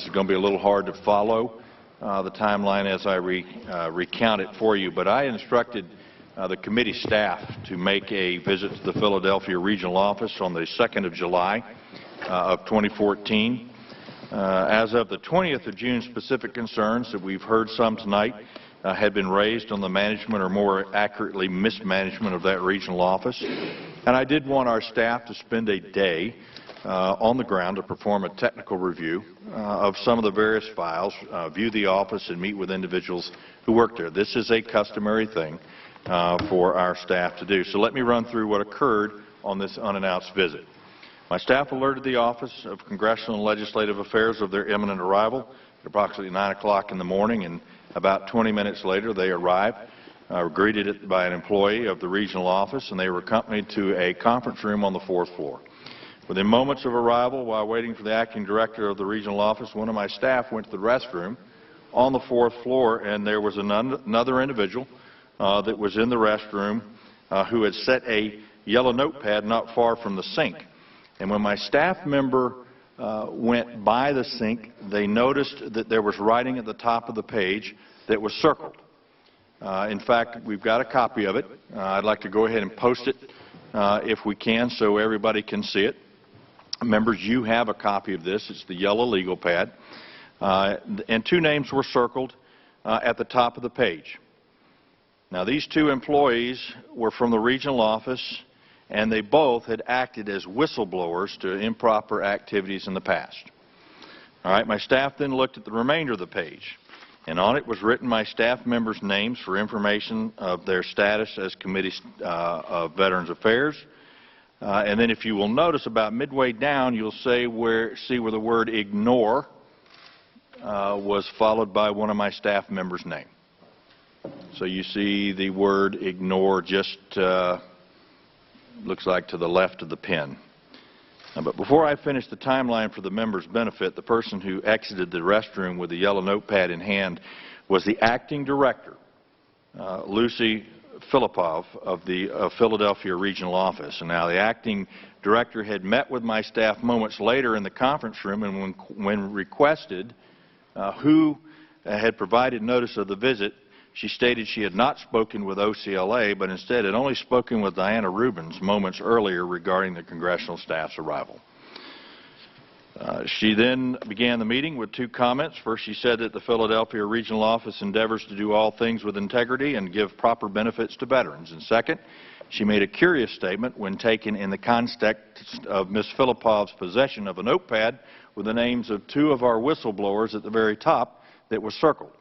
is going to be a little hard to follow the timeline as I recount it for you, but I instructed the committee staff to make a visit to the Philadelphia regional office on the 2nd of July of 2014. As of the 20th of June, specific concerns that we've heard some tonight had been raised on the management, or more accurately mismanagement, of that regional office. And I did want our staff to spend a day on the ground to perform a technical review of some of the various files, view the office, and meet with individuals who work there. This is a customary thing for our staff to do. So let me run through what occurred on this unannounced visit. My staff alerted the Office of Congressional and Legislative Affairs of their imminent arrival at approximately 9 o'clock in the morning, and about 20 minutes later they arrived, greeted by an employee of the regional office, and they were accompanied to a conference room on the 4th floor. Within moments of arrival, while waiting for the acting director of the regional office, one of my staff went to the restroom on the 4th floor, and there was another individual that was in the restroom who had set a yellow notepad not far from the sink. And when my staff member went by the sink, they noticed that there was writing at the top of the page that was circled. In fact, we've got a copy of it. I'd like to go ahead and post it if we can, so everybody can see it. Members, you have a copy of this. It's the yellow legal pad. And two names were circled at the top of the page. Now, these two employees were from the regional office, and they both had acted as whistleblowers to improper activities in the past. All right, my staff then looked at the remainder of the page, and on it was written my staff members' names for information of their status as Committee of Veterans Affairs. And then if you will notice, about midway down, you'll see where the word ignore was followed by one of my staff members' name. So you see the word ignore just looks like to the left of the pen. But before I finish the timeline for the members' benefit, the person who exited the restroom with the yellow notepad in hand was the acting director, Lucy Filipov of the Philadelphia regional office. And now the acting director had met with my staff moments later in the conference room, and when requested who had provided notice of the visit, she stated she had not spoken with OCLA, but instead had only spoken with Diana Rubens moments earlier regarding the congressional staff's arrival. She then began the meeting with two comments. First, she said that the Philadelphia regional office endeavors to do all things with integrity and give proper benefits to veterans. And second, she made a curious statement when taken in the context of Ms. Filipov's possession of a notepad with the names of two of our whistleblowers at the very top that was circled.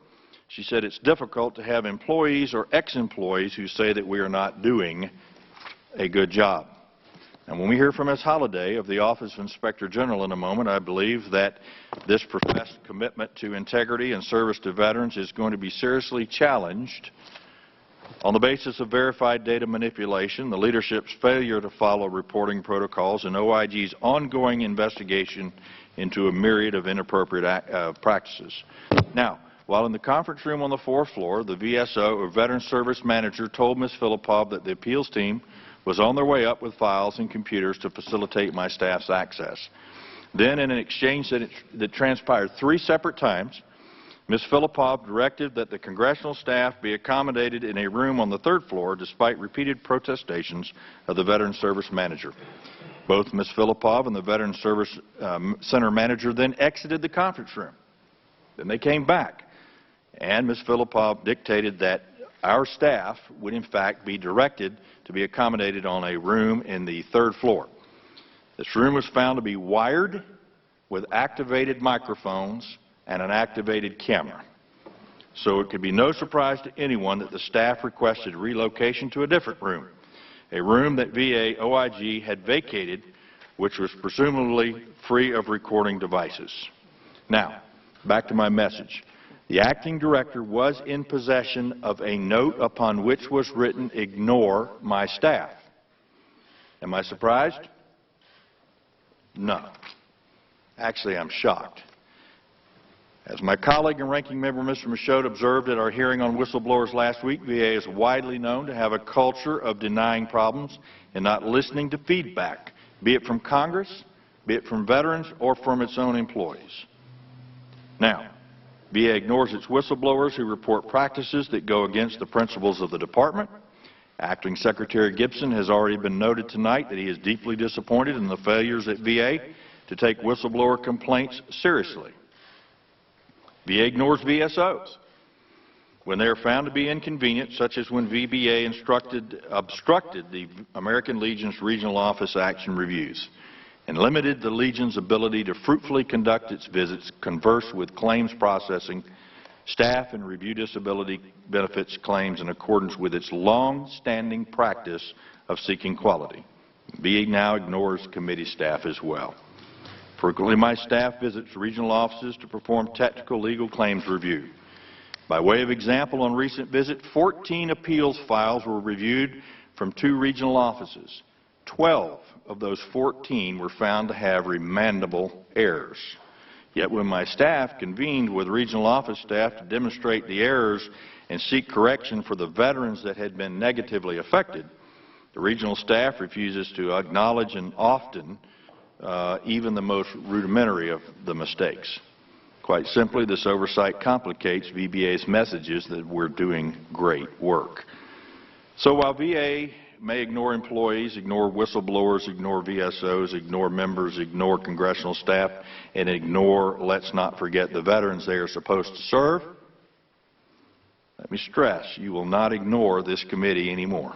She said it's difficult to have employees or ex-employees who say that we are not doing a good job. And when we hear from Ms. Holliday of the Office of Inspector General in a moment, I believe that this professed commitment to integrity and service to veterans is going to be seriously challenged on the basis of verified data manipulation, the leadership's failure to follow reporting protocols, and OIG's ongoing investigation into a myriad of inappropriate practices. Now, while in the conference room on the 4th floor, the VSO, or Veteran Service Manager, told Ms. Filipov that the appeals team was on their way up with files and computers to facilitate my staff's access. Then, in an exchange that transpired 3 separate times, Ms. Filipov directed that the congressional staff be accommodated in a room on the 3rd floor despite repeated protestations of the Veteran Service Manager. Both Ms. Filipov and the Veteran Service Center Manager then exited the conference room. Then they came back, and Ms. Filipov dictated that our staff would in fact be directed to be accommodated on a room in the 3rd floor. This room was found to be wired with activated microphones and an activated camera. So it could be no surprise to anyone that the staff requested relocation to a different room, a room that VA OIG had vacated, which was presumably free of recording devices. Now, back to my message. The acting director was in possession of a note upon which was written, "Ignore my staff." Am I surprised? No. Actually, I'm shocked. As my colleague and ranking member, Mr. Michaud, observed at our hearing on whistleblowers last week, VA is widely known to have a culture of denying problems and not listening to feedback, be it from Congress, be it from veterans, or from its own employees. Now, VA ignores its whistleblowers who report practices that go against the principles of the department. Acting Secretary Gibson has already been noted tonight that he is deeply disappointed in the failures at VA to take whistleblower complaints seriously. VA ignores VSOs when they are found to be inconvenient, such as when VBA obstructed the American Legion's regional office action reviews and limited the Legion's ability to fruitfully conduct its visits, converse with claims processing staff, and review disability benefits claims in accordance with its long-standing practice of seeking quality. VA now ignores committee staff as well. Frequently, my staff visits regional offices to perform technical legal claims review. By way of example, on recent visit, 14 appeals files were reviewed from 2 regional offices. 12 of those 14 were found to have remandable errors. Yet when my staff convened with regional office staff to demonstrate the errors and seek correction for the veterans that had been negatively affected, the regional staff refuses to acknowledge and often even the most rudimentary of the mistakes. Quite simply, this oversight complicates VBA's messages that we're doing great work. So while VA may ignore employees, ignore whistleblowers, ignore VSOs, ignore members, ignore congressional staff, and ignore, let's not forget, the veterans they are supposed to serve, let me stress, you will not ignore this committee anymore.